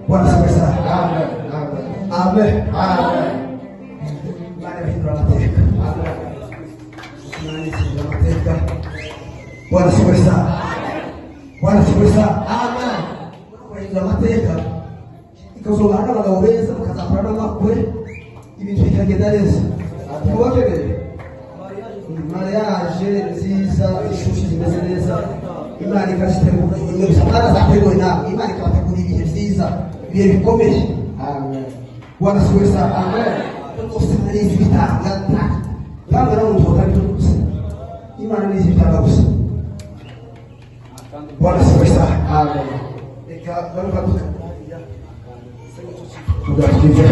Bwana asifiwe sana. Amen. Amen. Amen. Imana ihindura amateka. Imana ihindura amateka. Bwana asifiwe sana. Bwana asifiwe sana. Amen. Ihindura amateka. Ikazobana n'abagabo beza bakazakora n'amakwe ibintu bikagenda neza. Ntibakebere. Mariage nziza ishusho zimeze neza. Imana ikasitegura ibyo bisamara zateguwe nawe. Imana ikabategura ibihe byiza, ibihe bikomeye. Amen. Bwana asifiwe sana. Amen. Usitani ibitanga ntabwo ari umuntu wakabije gusa. Imana ni ibitanga gusa. Bwana asifiwe sana. Amen. Reka baruka tukagira. Tugatwize.